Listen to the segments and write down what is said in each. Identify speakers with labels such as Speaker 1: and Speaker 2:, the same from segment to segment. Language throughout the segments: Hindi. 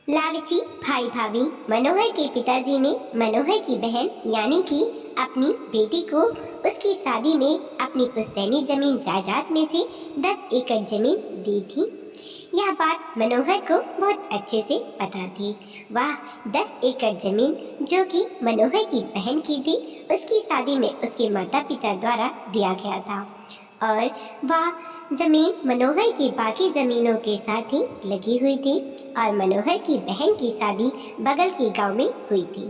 Speaker 1: लालची भाई भाभी मनोहर के पिताजी ने मनोहर की बहन यानी कि अपनी बेटी को उसकी शादी में अपनी पुश्तैनी जमीन जायदाद में से 10 एकड़ जमीन दी थी। यह बात मनोहर को बहुत अच्छे से पता थी। वह 10 एकड़ जमीन जो कि मनोहर की बहन की थी, उसकी शादी में उसके माता पिता द्वारा दिया गया था और वह जमीन मनोहर की बाकी जमीनों के साथ ही लगी हुई थी और मनोहर की बहन की शादी बगल के गांव में हुई थी।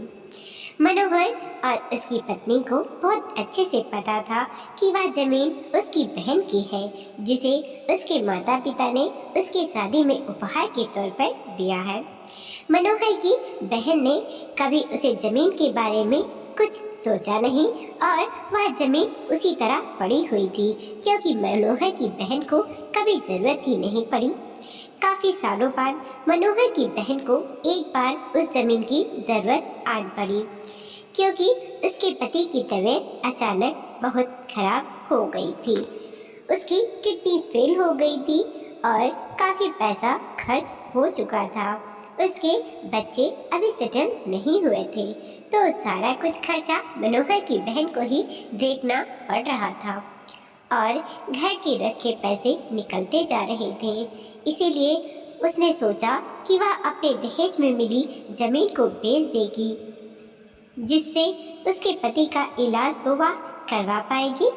Speaker 1: मनोहर और उसकी पत्नी को बहुत अच्छे से पता था कि वह जमीन उसकी बहन की है, जिसे उसके माता पिता ने उसकी शादी में उपहार के तौर पर दिया है। मनोहर की बहन ने कभी उसे जमीन के बारे में कुछ सोचा नहीं और वह जमीन उसी तरह पड़ी हुई थी, क्योंकि मनोहर की बहन को कभी जरूरत ही नहीं पड़ी। काफी सालों बाद मनोहर की बहन को एक बार उस जमीन की जरूरत आन पड़ी, क्योंकि उसके पति की तबीयत अचानक बहुत खराब हो गई थी। उसकी किडनी फेल हो गई थी और काफी पैसा खर्च हो चुका था। उसके बच्चे अभी सेटल नहीं हुए थे, तो सारा कुछ खर्चा मनोहर की बहन को ही देखना पड़ रहा था और घर के रखे पैसे निकलते जा रहे थे। इसीलिए उसने सोचा कि वह अपने दहेज में मिली जमीन को बेच देगी, जिससे उसके पति का इलाज तो वह करवा पाएगी।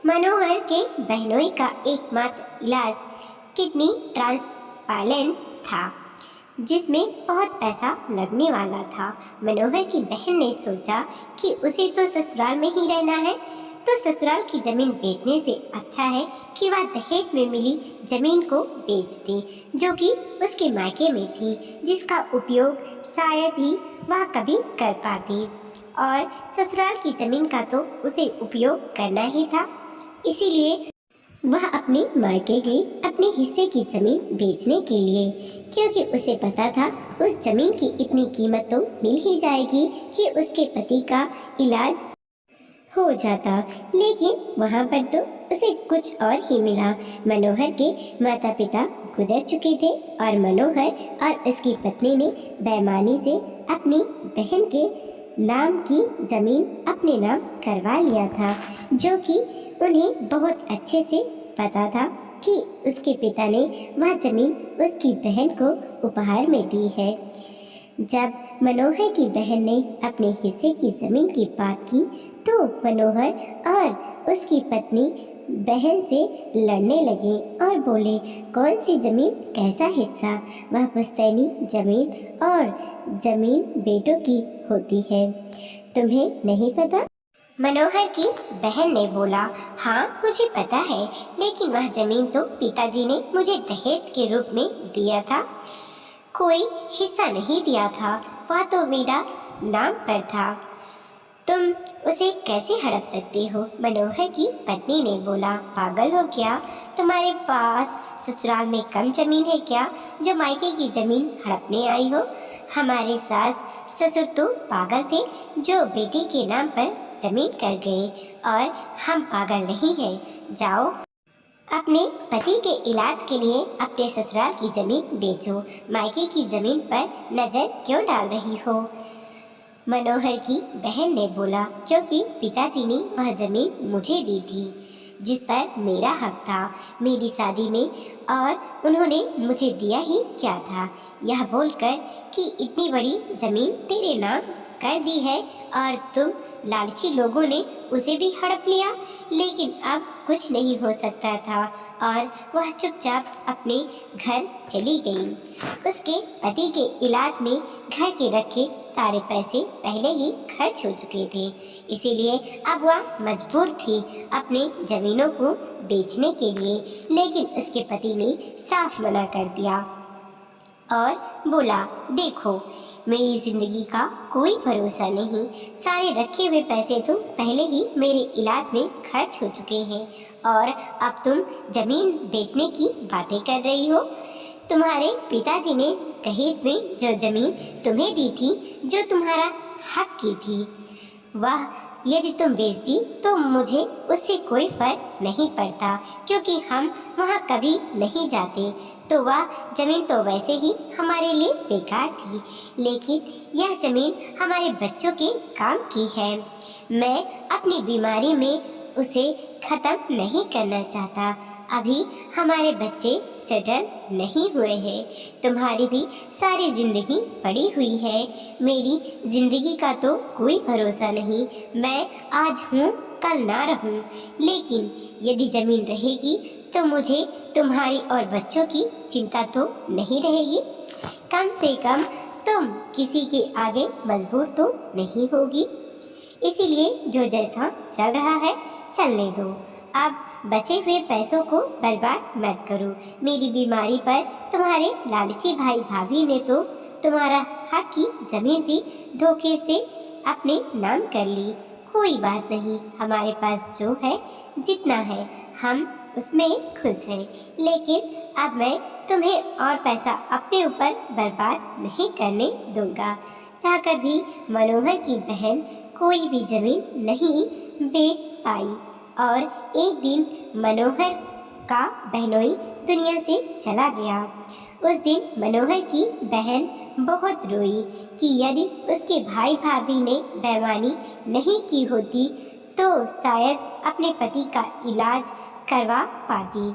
Speaker 1: मनोहर के बहनोई का एकमात्र इलाज किडनी ट्रांसप्लांट था, जिसमें बहुत पैसा लगने वाला था। मनोहर की बहन ने सोचा कि उसे तो ससुराल में ही रहना है, तो ससुराल की जमीन बेचने से अच्छा है कि वह दहेज में मिली जमीन को बेच दे, जो कि उसके मायके में थी, जिसका उपयोग शायद ही वह कभी कर पाती। और ससुराल की जमीन का तो उसे उपयोग करना ही था, इसीलिए वह अपने मायके गई अपने हिस्से की जमीन बेचने के लिए, क्योंकि उसे पता था उस जमीन की इतनी कीमत तो मिल ही जाएगी कि उसके पति का इलाज हो जाता। लेकिन वहाँ पर तो उसे कुछ और ही मिला। मनोहर के माता पिता गुजर चुके थे और मनोहर और उसकी पत्नी ने बेईमानी से अपनी बहन के नाम की जमीन अपने नाम करवा लिया था, जो कि उन्हें बहुत अच्छे से पता था कि उसके पिता ने वह जमीन उसकी बहन को उपहार में दी है। जब मनोहर की बहन ने अपने हिस्से की जमीन की बात की, तो मनोहर और उसकी पत्नी बहन से लड़ने लगे और बोले, कौन सी जमीन कैसा हिस्सा, वह पुश्तैनी जमीन और जमीन बेटों की होती है, तुम्हें नहीं पता? मनोहर की बहन ने बोला, हाँ मुझे पता है, लेकिन वह जमीन तो पिताजी ने मुझे दहेज के रूप में दिया था, कोई हिस्सा नहीं दिया था, वह तो मेरा नाम पर था, तुम उसे कैसे हड़प सकती हो? मनोहर की पत्नी ने बोला, पागल हो क्या? तुम्हारे पास ससुराल में कम जमीन है क्या जो मायके की जमीन हड़पने आई हो? हमारे सास ससुर तो पागल थे जो बेटी के नाम पर जमीन कर गए, और हम पागल नहीं हैं। जाओ अपने पति के इलाज के लिए अपने ससुराल की जमीन बेचो, मायके की जमीन पर नजर क्यों डाल रही हो? मनोहर की बहन ने बोला, क्योंकि पिताजी ने वह जमीन मुझे दी थी, जिस पर मेरा हक था मेरी शादी में, और उन्होंने मुझे दिया ही क्या था। यह बोलकर कि इतनी बड़ी जमीन तेरे नाम कर दी है और तुम लालची लोगों ने उसे भी हड़प लिया। लेकिन अब कुछ नहीं हो सकता था और वह चुपचाप अपने घर चली गई। उसके पति के इलाज में घर के रखे सारे पैसे पहले ही खर्च हो चुके थे, इसीलिए अब वह मजबूर थी अपने जमीनों को बेचने के लिए। लेकिन उसके पति ने साफ मना कर दिया और बोला, देखो मेरी जिंदगी का कोई भरोसा नहीं, सारे रखे हुए पैसे तो पहले ही मेरे इलाज में खर्च हो चुके हैं और अब तुम जमीन बेचने की बातें कर रही हो। तुम्हारे पिताजी ने दहेज में जो जमीन तुम्हें दी थी, जो तुम्हारा हक की थी, वह यदि तुम बेचती तो मुझे उससे कोई फर्क नहीं पड़ता, क्योंकि हम वहाँ कभी नहीं जाते। तो वह जमीन तो वैसे ही हमारे लिए बेकार थी, लेकिन यह जमीन हमारे बच्चों के काम की है। मैं अपनी बीमारी में उसे खत्म नहीं करना चाहता। अभी हमारे बच्चे सेटल नहीं हुए हैं। तुम्हारी भी सारी जिंदगी पड़ी हुई है। मेरी जिंदगी का तो कोई भरोसा नहीं। मैं आज हूँ कल ना रहूँ, लेकिन यदि जमीन रहेगी तो मुझे तुम्हारी और बच्चों की चिंता तो नहीं रहेगी। कम से कम तुम किसी के आगे मजबूर तो नहीं होगी। इसीलिए जो जैसा चल रहा है चलने दो। अब बचे हुए पैसों को बर्बाद मत करो। मेरी बीमारी पर तुम्हारे लालची भाई भाभी ने तो तुम्हारा हक की जमीन भी धोखे से अपने नाम कर ली। कोई बात नहीं, हमारे पास जो है, जितना है, हम उसमें खुश हैं। लेकिन अब मैं तुम्हें और पैसा अपने ऊपर बर्बाद नहीं करने दूंगा। चाहकर भी मनोहर की बहन कोई भी जमीन नहीं बेच पाई और एक दिन मनोहर का बहनोई दुनिया से चला गया। उस दिन मनोहर की बहन बहुत रोई कि यदि उसके भाई भाभी ने बेईमानी नहीं की होती तो शायद अपने पति का इलाज करवा पाती।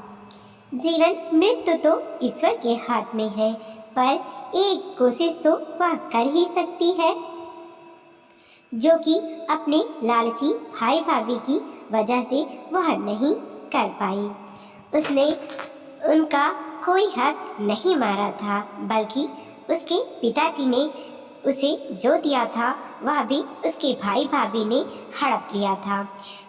Speaker 1: जीवन मृत्यु तो ईश्वर के हाथ में है, पर एक कोशिश तो वह कर ही सकती है, जो कि अपने लालची भाई भाभी की वजह से वह नहीं कर पाई। उसने उनका कोई हक नहीं मारा था, बल्कि उसके पिताजी ने उसे जो दिया था वह भी उसके भाई भाभी ने हड़प लिया था।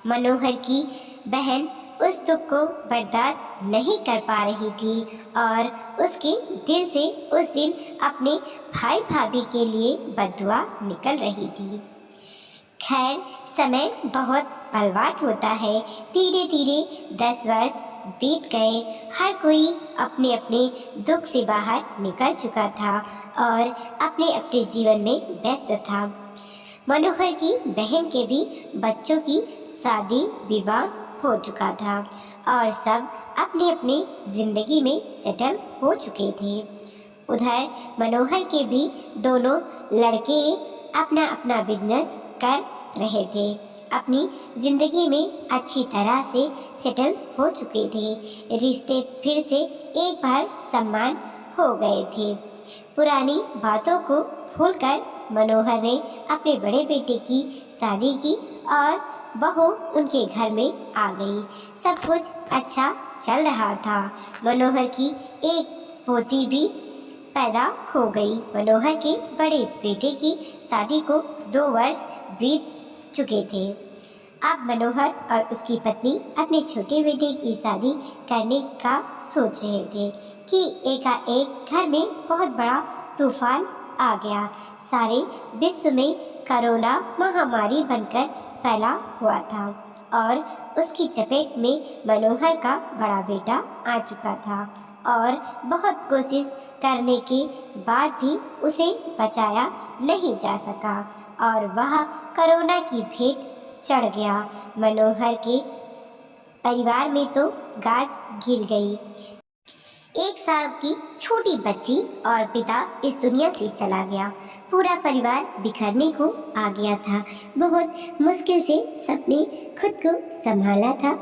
Speaker 1: मनोहर की बहन उस दुख को बर्दाश्त नहीं कर पा रही थी और उसके दिल से उस दिन अपने भाई भाभी के लिए बद्दुआ निकल रही थी। खैर, समय बहुत बलवान होता है। धीरे धीरे 10 वर्ष बीत गए। हर कोई अपने अपने दुख से बाहर निकल चुका था और अपने अपने जीवन में व्यस्त था। मनोहर की बहन के भी बच्चों की शादी विवाह हो चुका था और सब अपने अपने जिंदगी में सेटल हो चुके थे। उधर मनोहर के भी दोनों लड़के अपना अपना बिजनेस कर रहे थे। अपनी जिंदगी में अच्छी तरह से सेटल हो चुके थे। रिश्ते फिर से एक बार सम्मान हो गए थे। पुरानी बातों को भूलकर मनोहर ने अपने बड़े बेटे की शादी की और बहू उनके घर में आ गई। सब कुछ अच्छा चल रहा था। मनोहर की एक पोती भी पैदा हो गई। मनोहर के बड़े बेटे की शादी को 2 वर्ष बीत चुके थे। अब मनोहर और उसकी पत्नी अपने छोटे बेटे की शादी करने का सोच रहे थे कि एकाएक घर में बहुत बड़ा तूफान आ गया। सारे विश्व में कोरोना महामारी बनकर फैला हुआ था और उसकी चपेट में मनोहर का बड़ा बेटा आ चुका था और बहुत कोशिश करने के बाद भी उसे बचाया नहीं जा सका और वह कोरोना की भेंट चढ़ गया। मनोहर के परिवार में तो गाज गिर गई। 1 साल की छोटी बच्ची और पिता इस दुनिया से चला गया। पूरा परिवार बिखरने को आ गया था। बहुत मुश्किल से सबने खुद को संभाला था,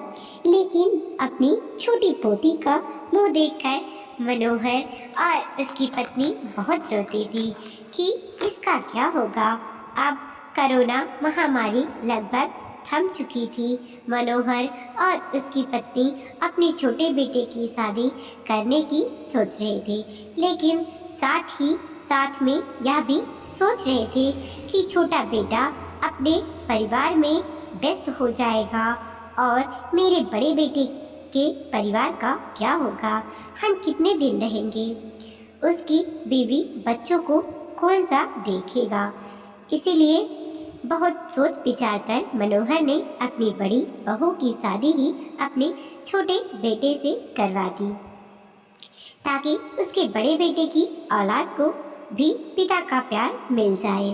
Speaker 1: लेकिन अपनी छोटी पोती का मुंह देखकर मनोहर और उसकी पत्नी बहुत रोती थी कि इसका क्या होगा। अब कोरोना महामारी लगभग थम चुकी थी। मनोहर और उसकी पत्नी अपने छोटे बेटे की शादी करने की सोच रहे थे, लेकिन साथ ही साथ में यह भी सोच रहे थे कि छोटा बेटा अपने परिवार में व्यस्त हो जाएगा और मेरे बड़े बेटे के परिवार का क्या होगा। हम कितने दिन रहेंगे, उसकी बीवी बच्चों को कौन सा देखेगा। इसीलिए बहुत सोच विचार कर मनोहर ने अपनी बड़ी बहू की शादी ही अपने छोटे बेटे से करवा दी, ताकि उसके बड़े बेटे की औलाद को भी पिता का प्यार मिल जाए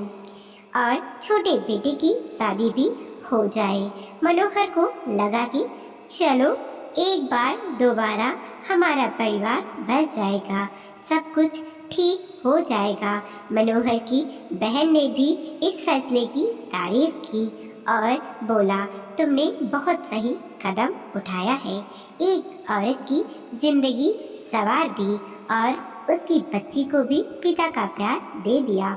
Speaker 1: और छोटे बेटे की शादी भी हो जाए। मनोहर को लगा कि चलो एक बार दोबारा हमारा परिवार बस जाएगा, सब कुछ ठीक हो जाएगा। मनोहर की बहन ने भी इस फैसले की तारीफ की और बोला, तुमने बहुत सही कदम उठाया है। एक औरत की जिंदगी संवार दी और उसकी बच्ची को भी पिता का प्यार दे दिया।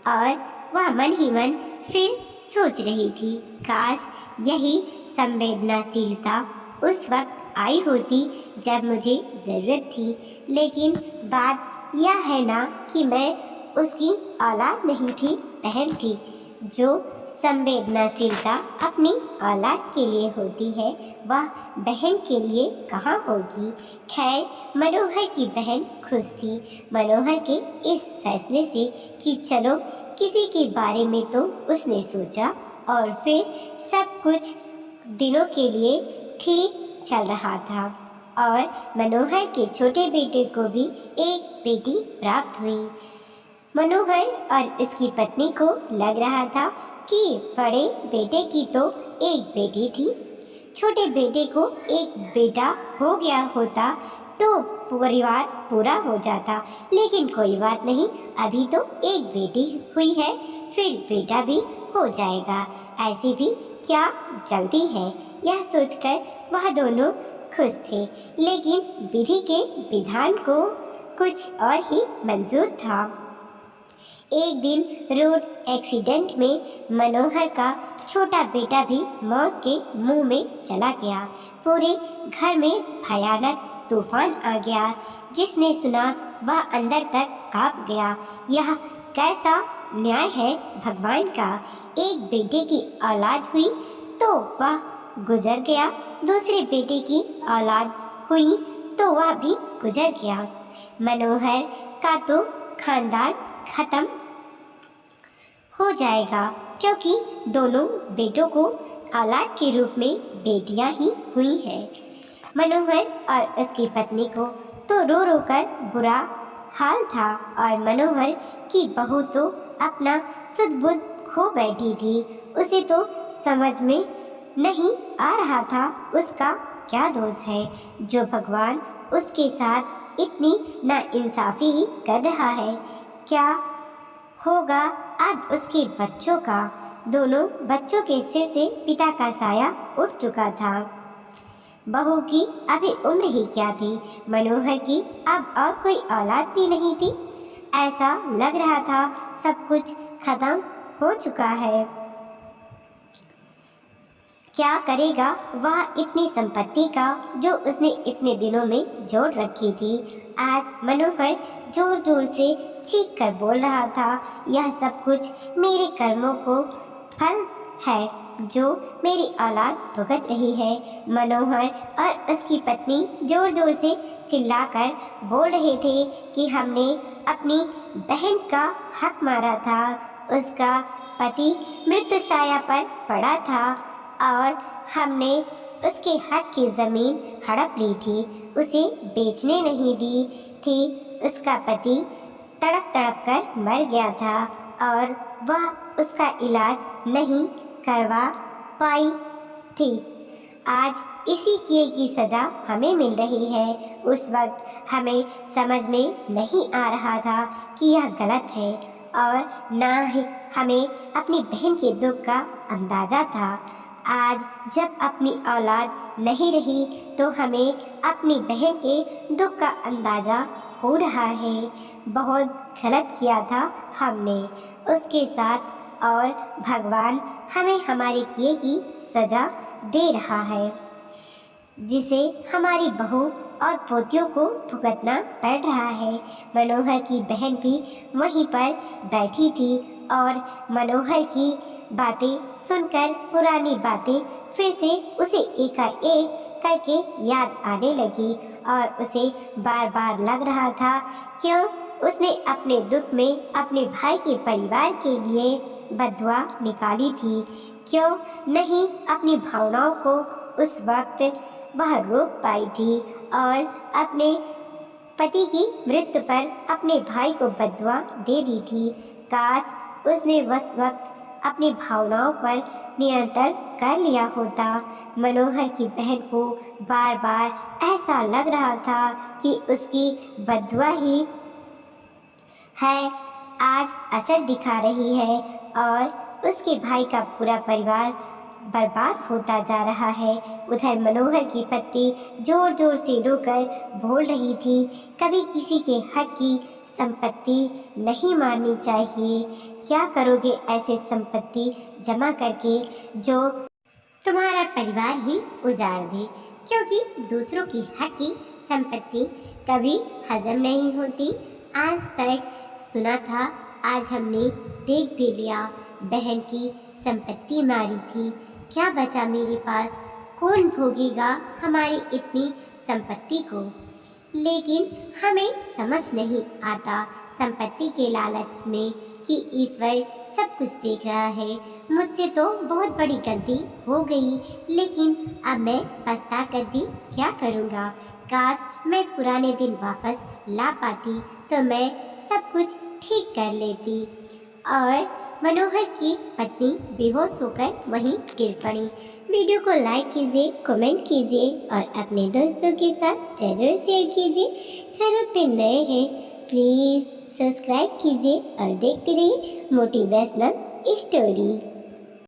Speaker 1: और वह मन ही मन फिर सोच रही थी, काश यही संवेदनशीलता उस वक्त आई होती जब मुझे ज़रूरत थी। लेकिन बात यह है ना कि मैं उसकी औलाद नहीं थी, बहन थी। जो संवेदनशीलता अपनी औलाद के लिए होती है वह बहन के लिए कहाँ होगी। खैर, मनोहर की बहन खुश थी मनोहर के इस फैसले से कि चलो किसी के बारे में तो उसने सोचा। और फिर सब कुछ दिनों के लिए ठीक चल रहा था और मनोहर के छोटे बेटे को भी एक बेटी प्राप्त हुई। मनोहर और उसकी पत्नी को लग रहा था कि बड़े बेटे की तो एक बेटी थी, छोटे बेटे को एक बेटा हो गया होता तो परिवार पूरा हो जाता। लेकिन कोई बात नहीं, अभी तो एक बेटी हुई है, फिर बेटा भी हो जाएगा। ऐसी भी क्या जल्दी है, यह सोचकर वह दोनों खुश थे। लेकिन विधि के विधान को कुछ और ही मंजूर था। एक दिन रोड एक्सीडेंट में मनोहर का छोटा बेटा भी मौत के मुंह में चला गया। पूरे घर में भयानक तूफान आ गया। जिसने सुना वह अंदर तक कांप गया। यह कैसा न्याय है भगवान का। एक बेटे की औलाद हुई तो वह गुजर गया, दूसरे बेटे की औलाद हुई तो वह भी गुजर गया। मनोहर का तो खानदान खत्म हो जाएगा, क्योंकि दोनों बेटों को औलाद के रूप में बेटियां ही हुई है। मनोहर और उसकी पत्नी को तो रो रो कर बुरा हाल था और मनोहर की बहू तो अपना सुध बुध खो बैठी थी। उसे तो समझ में नहीं आ रहा था उसका क्या दोष है जो भगवान उसके साथ इतनी नाइंसाफी कर रहा है। क्या होगा अब उसके बच्चों का। दोनों बच्चों के सिर से पिता का साया उठ चुका था। बहू की अभी उम्र ही क्या थी। मनोहर की अब और कोई औलाद भी नहीं थी। ऐसा लग रहा था सब कुछ खत्म हो चुका है। क्या करेगा वह इतनी संपत्ति का जो उसने इतने दिनों में जोड़ रखी थी। आज मनोहर जोर जोर से चीख कर बोल रहा था, यह सब कुछ मेरे कर्मों को फल है जो मेरी औलाद भुगत रही है। मनोहर और उसकी पत्नी जोर जोर से चिल्लाकर बोल रहे थे कि हमने अपनी बहन का हक मारा था। उसका पति मृत्युशैया पर पड़ा था और हमने उसके हक की ज़मीन हड़प ली थी, उसे बेचने नहीं दी थी। उसका पति तड़प तड़प कर मर गया था और वह उसका इलाज नहीं करवा पाई थी। आज इसी किए की सज़ा हमें मिल रही है। उस वक्त हमें समझ में नहीं आ रहा था कि यह गलत है और ना ही हमें अपनी बहन के दुख का अंदाज़ा था। आज जब अपनी औलाद नहीं रही तो हमें अपनी बहन के दुख का अंदाज़ा हो रहा है। बहुत गलत किया था हमने उसके साथ और भगवान हमें हमारे किए की सज़ा दे रहा है, जिसे हमारी बहू और पोतियों को भुगतना पड़ रहा है। मनोहर की बहन भी वहीं पर बैठी थी और मनोहर की बातें सुनकर पुरानी बातें फिर से उसे एकाएक करके याद आने लगी और उसे बार बार लग रहा था क्यों उसने अपने दुख में अपने भाई के परिवार के लिए बद्दुआ निकाली थी, क्यों नहीं अपनी भावनाओं को उस वक्त वह रोक पाई थी और अपने पति की मृत्यु पर अपने भाई को बद्दुआ दे दी थी। काश उसने उस वक्त अपनी भावनाओं पर नियंत्रण कर लिया होता। मनोहर की बहन को बार बार ऐसा लग रहा था कि उसकी बद्दुआ ही है आज असर दिखा रही है और उसके भाई का पूरा परिवार बर्बाद होता जा रहा है। उधर मनोहर की पत्नी जोर जोर से रोकर बोल रही थी, कभी किसी के हक की संपत्ति नहीं मारनी चाहिए। क्या करोगे ऐसे संपत्ति जमा करके जो तुम्हारा परिवार ही उजाड़ दे, क्योंकि दूसरों की हक की संपत्ति कभी हजम नहीं होती। आज तक सुना था, आज हमने देख भी लिया, बहन की संपत्ति मारी थी, क्या बचा मेरे पास, कौन भोगेगा हमारी इतनी संपत्ति को। लेकिन हमें समझ नहीं आता संपत्ति के लालच में कि ईश्वर सब कुछ देख रहा है। मुझसे तो बहुत बड़ी गलती हो गई, लेकिन अब मैं पछता कर भी क्या करूँगा। काश मैं पुराने दिन वापस ला पाती तो मैं सब कुछ ठीक कर लेती। और मनोहर की पत्नी बेहोश होकर वहीं गिर पड़ी। वीडियो को लाइक कीजिए, कमेंट कीजिए और अपने दोस्तों के साथ जरूर शेयर कीजिए। चैनल पे नए हैं प्लीज़ सब्सक्राइब कीजिए और देखते रहिए मोटिवेशनल स्टोरी।